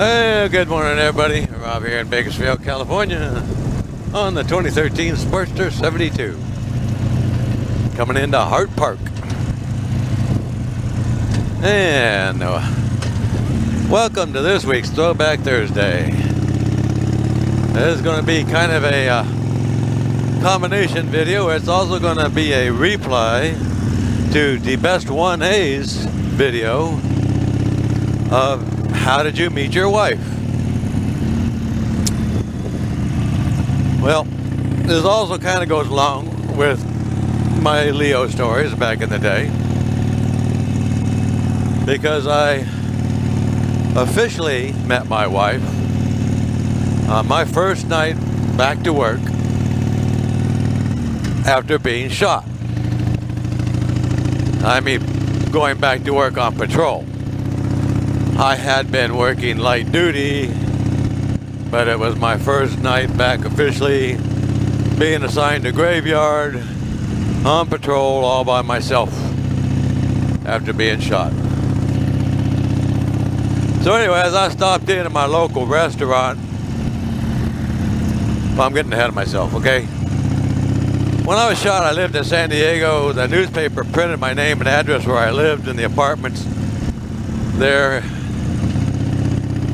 Hey, good morning, everybody. Rob here in Bakersfield, California, on the 2013 Sportster 72, coming into Hart Park. And welcome to this week's Throwback Thursday. This is going to be kind of a combination video. It's also going to be a reply to Dbest1a's video of how did you meet your wife? Well, this also kind of goes along with my Leo stories back in the day, because I officially met my wife on my first night back to work after being shot. I mean, going back to work on patrol. I had been working light duty, but it was my first night back officially, being assigned to graveyard, on patrol all by myself after being shot. So anyways, I stopped in at my local restaurant. Well, I'm getting ahead of myself, okay? When I was shot, I lived in San Diego. The newspaper printed my name and address where I lived in the apartments there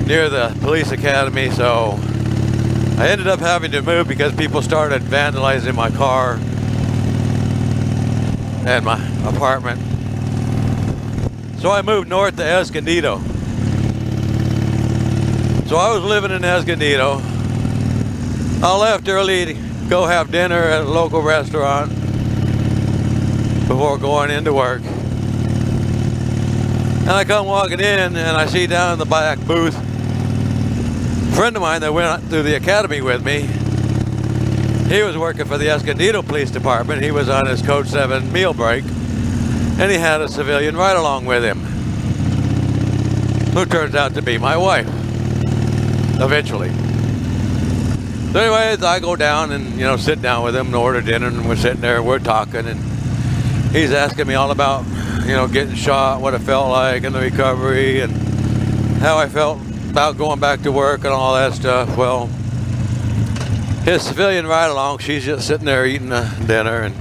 near the police academy, so I ended up having to move because people started vandalizing my car and my apartment. So I moved north to Escondido. So I was living in Escondido. I left early to go have dinner at a local restaurant before going into work. And I come walking in and I see down in the back booth a friend of mine that went through the academy with me. He was working for the Escondido Police Department. He was on his Code 7 meal break, and he had a civilian ride along with him, who turns out to be my wife, eventually. So anyways, I go down and, sit down with him and order dinner, and we're sitting there, we're talking, and he's asking me all about, getting shot, what it felt like, and the recovery, and how I felt about going back to work and all that stuff. Well, his civilian ride-along, she's just sitting there eating dinner and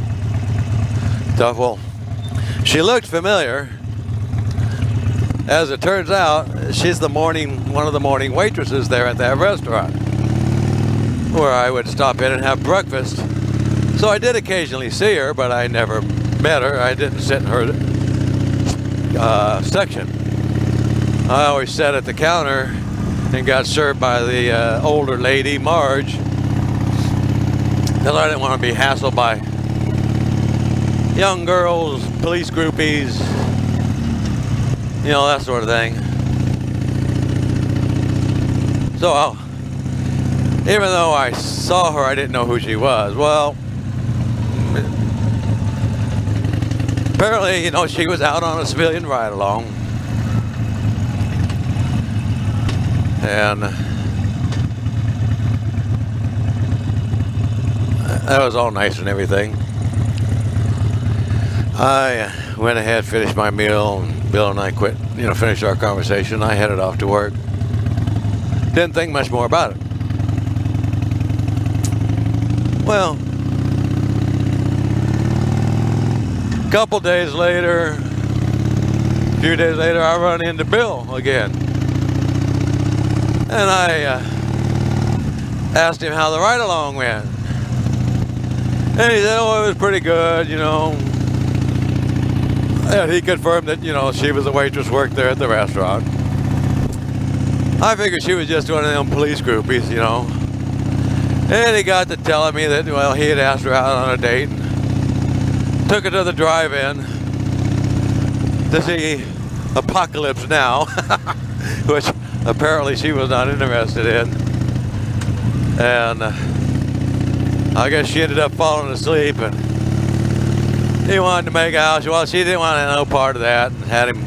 stuff. Well, she looked familiar. As it turns out, she's one of the morning waitresses there at that restaurant, where I would stop in and have breakfast. So I did occasionally see her, but I never met her. I didn't sit in her section. I always sat at the counter and got served by the older lady, Marge, because I didn't want to be hassled by young girls, police groupies, that sort of thing. So even though I saw her, I didn't know who she was. Well, apparently, she was out on a civilian ride-along. And that was all nice and everything. I went ahead, finished my meal, and Bill and I finished our conversation. I headed off to work. Didn't think much more about it. Well, a few days later, I run into Bill again. And I asked him how the ride-along went. And he said, it was pretty good, And he confirmed that, she was a waitress, worked there at the restaurant. I figured she was just one of them police groupies, And he got to telling me that, he had asked her out on a date. Took her to the drive-in to see Apocalypse Now, which apparently she was not interested in. And I guess she ended up falling asleep, and he wanted to make out. Well, she didn't want no part of that, and had him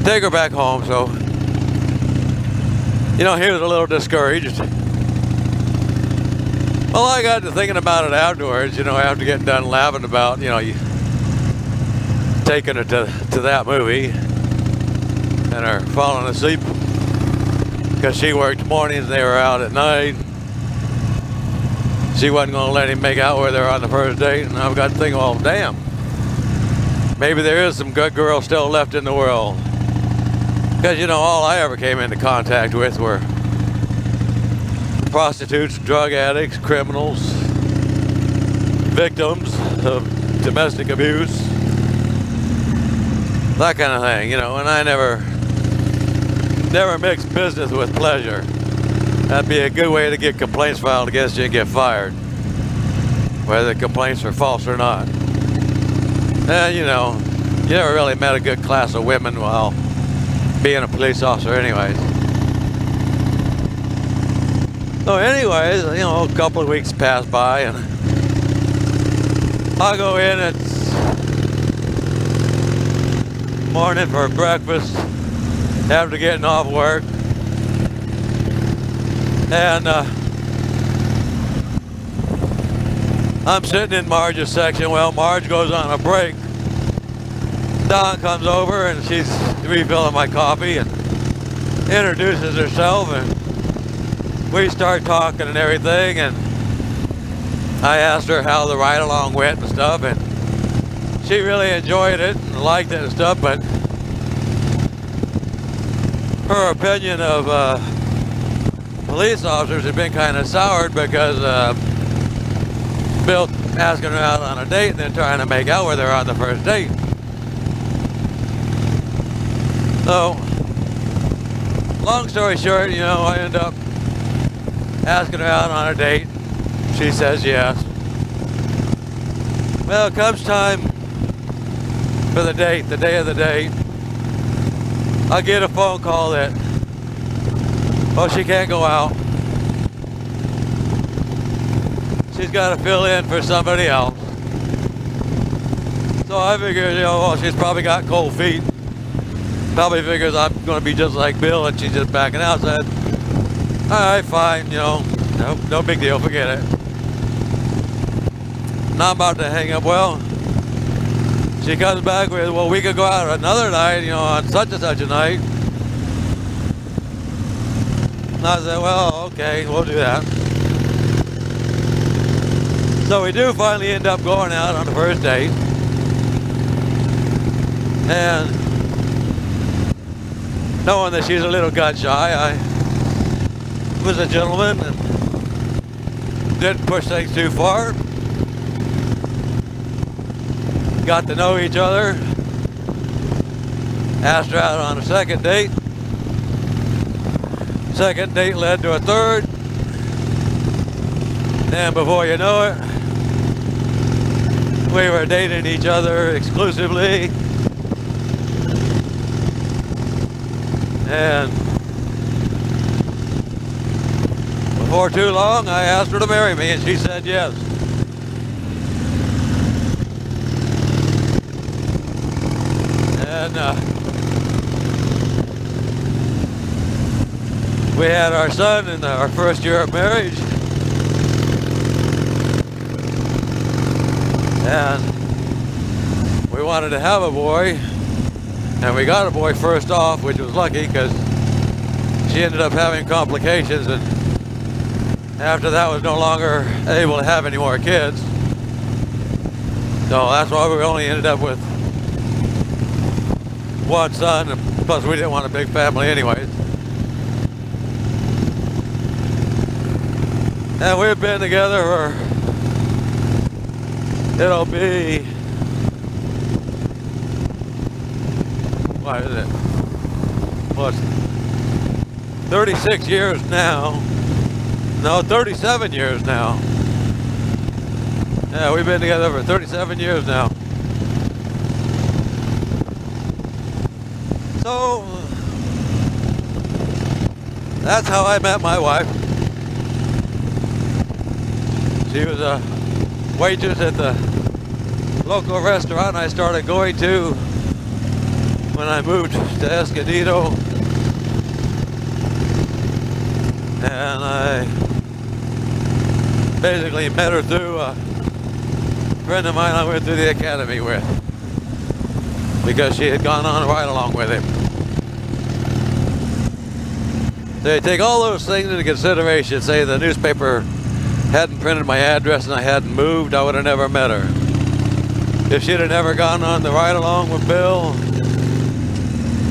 take her back home. So, he was a little discouraged. Well, I got to thinking about it afterwards, after getting done laughing about, taking her to that movie and her falling asleep because she worked mornings and they were out at night. She wasn't going to let him make out with her on the first date, and I've got to think, well, damn. Maybe there is some good girls still left in the world. Because, you know, all I ever came into contact with were prostitutes, drug addicts, criminals, victims of domestic abuse, that kind of thing, you know, and I never mixed business with pleasure. That'd be a good way to get complaints filed against you and get fired, whether the complaints are false or not. And, you know, you never really met a good class of women while being a police officer anyways. So anyways, you know, a couple of weeks pass by and I go in at morning for breakfast after getting off work. And I'm sitting in Marge's section. Well, Marge goes on a break. Dawn comes over and she's refilling my coffee and introduces herself, and we start talking and everything, and I asked her how the ride along went and stuff, and she really enjoyed it and liked it and stuff, but her opinion of police officers had been kind of soured because Bill asking her out on a date and then trying to make out with her on the first date. So, long story short, you know, I end up asking her out on a date. She says yes. Well, it comes time for the date, the day of the date. I get a phone call that, oh, she can't go out. She's got to fill in for somebody else. So I figured, you know, well, she's probably got cold feet. Probably figures I'm going to be just like Bill and she's just backing out. So I said, all right, fine, you know, no big deal, forget it. Now I'm about to hang up. Well, she comes back with, well, we could go out another night, you know, on such and such a night. And I said, well, okay, we'll do that. So we do finally end up going out on the first date. And knowing that she's a little gun shy, I was a gentleman and didn't push things too far. Got to know each other. Asked her out on a second date. Second date led to a third. And before you know it, we were dating each other exclusively. And before too long, I asked her to marry me, and she said yes. And we had our son in our first year of marriage. And we wanted to have a boy. And we got a boy first off, which was lucky because she ended up having complications, and after that was no longer able to have any more kids. So that's why we only ended up with one son, and plus we didn't want a big family anyways. And we've been together for, it'll be, what is it? Well, it's 36 years now. No, 37 years now. Yeah, we've been together for 37 years now. So, that's how I met my wife. She was a waitress at the local restaurant I started going to when I moved to Escondido, and I basically met her through a friend of mine I went through the academy with, because she had gone on right along with him. They take all those things into consideration. Say the newspaper hadn't printed my address and I hadn't moved, I would have never met her. If she'd have never gone on the ride along with Bill,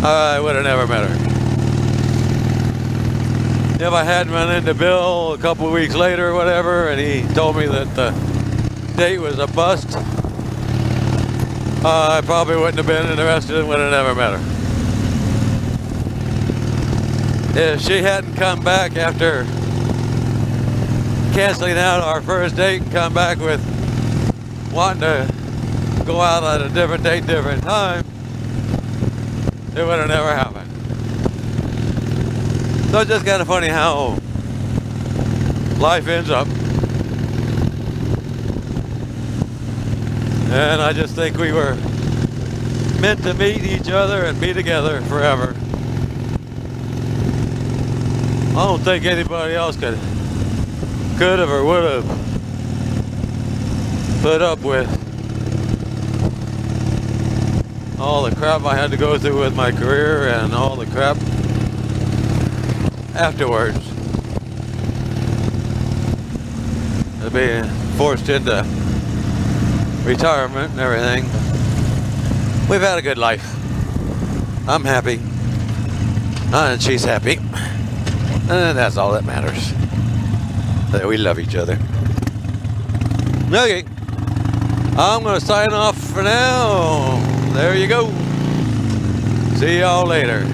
I would have never met her. If I hadn't run into Bill a couple of weeks later or whatever, and he told me that the date was a bust, I probably wouldn't have been interested and would have never met her. If she hadn't come back after canceling out our first date and come back with wanting to go out at a different date, different time, it would have never happened. So it's just kind of funny how life ends up. And I just think we were meant to meet each other and be together forever. I don't think anybody else could have or would have put up with all the crap I had to go through with my career and all the crap afterwards. Being forced into retirement and everything. We've had a good life. I'm happy. And she's happy. And that's all that matters. That we love each other. Okay. I'm going to sign off for now. There you go. See y'all later.